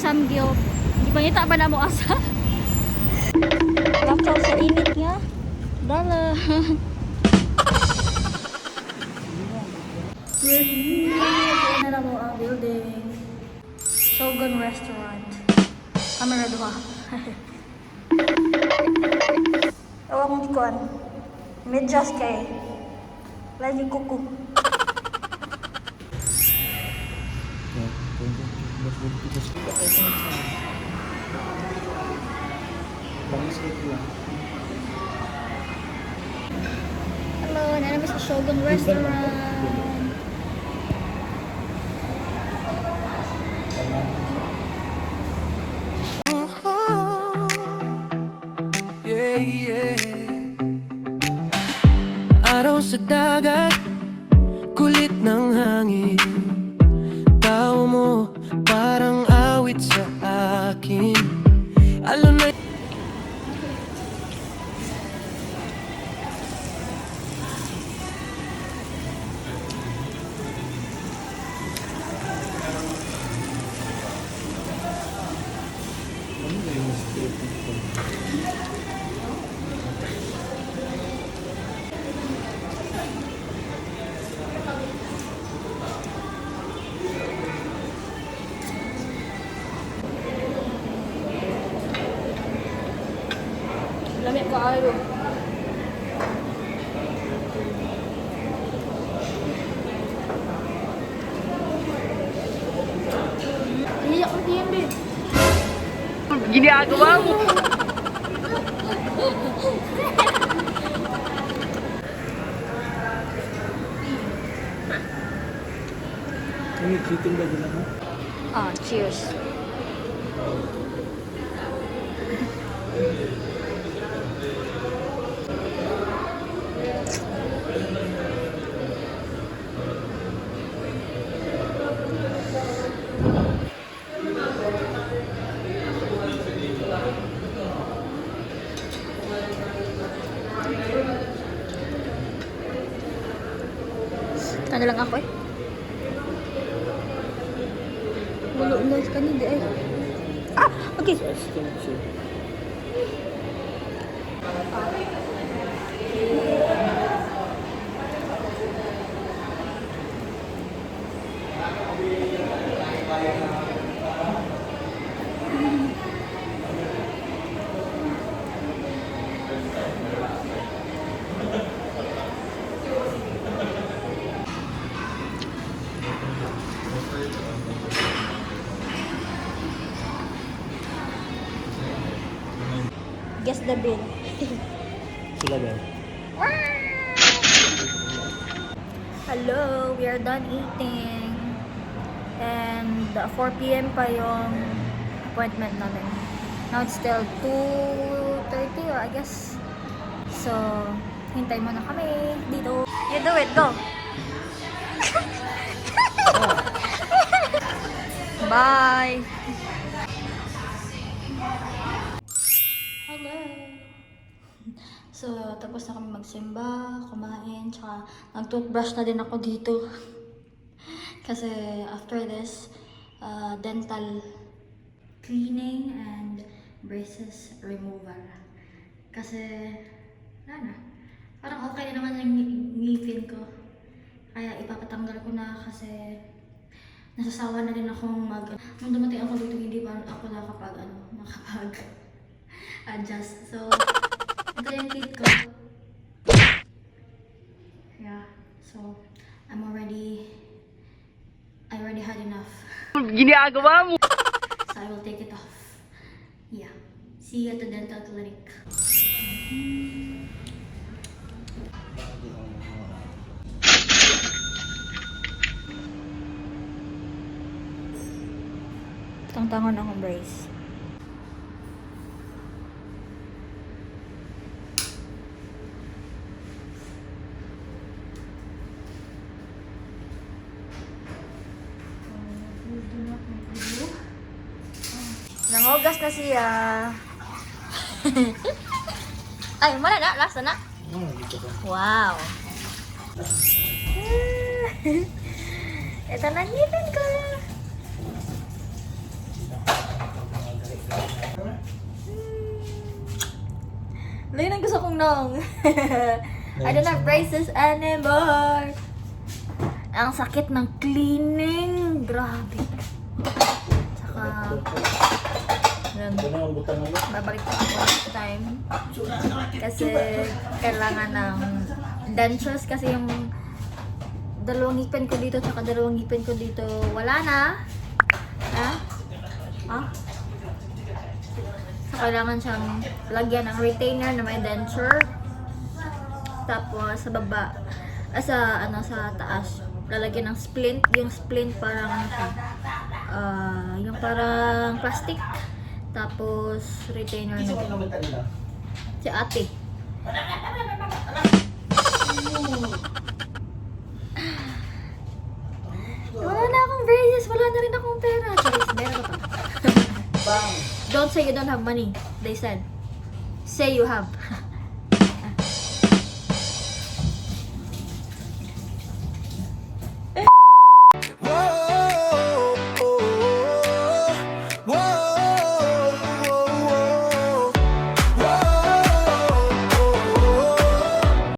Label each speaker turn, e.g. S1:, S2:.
S1: Samgyup. Di ba ngita ba na mo asa? Lakaw sa init nga. Dala. We're here. Na mo ang building. Shogun Restaurant. Camera duha. Tawa kong ikuan. Medyas kay. Lagi kuku. Hello, nanamis sa Shogun Restaurant.
S2: Araw sa dagat, kulit ng hangin. Tao mo parang awit sa akin. Alam na
S1: Lamig ka ayo. Iyak ko diyan, babe.
S2: ginagawa mo.
S1: Ah, cheers. Ano lang ako eh. Wala na kanina eh. Ah, okay. Guess the bill.
S3: Sila ba?
S1: Hello, we are done eating. And 4 p.m. pa yung appointment namin. Now it's still 2:30 I guess. So, hintay mo na kami dito. You do it, go! Bye! Hello! So, tapos na kami magsimba, kumain, tsaka nag-toothbrush na din ako dito. Kasi after this, dental cleaning and braces removal. Kasi, wala na. Parang okay na naman yung ngipin ko. Kaya ipapatanggal ko na kasi nasasawa na din akong nung dumating ako dito, hindi pa ako nakapag-adjust. So, ito yung teeth ko. Yeah. So, I already had enough.
S2: Ginagawa mo.
S1: So, I will take it off. Yeah. See you at the dental clinic. Tangtangon akong brace. Nangogas na siya. Ay, mana na? Last na? Wow. Ito na ngipin ko. Lain ang gusto kong nong. I don't have braces anymore. Ang sakit ng cleaning. Grabe. Tsaka, yun. Babalik pa ako next time. Kasi kailangan ng dentures kasi yung dalawang ngipin ko dito tsaka dalawang ngipin ko dito wala na. Ha? Ha? So, kailangan siyang lagyan ng retainer na may denture. Tapos sa baba, sa taas, lalagyan ng splint. Yung splint parang ano siya, yung parang plastic. Tapos retainer na. Si ate. Wala na akong braces, wala na rin akong pera. Charis, meron ko pa. Don't say you don't have money, they said. Say you have.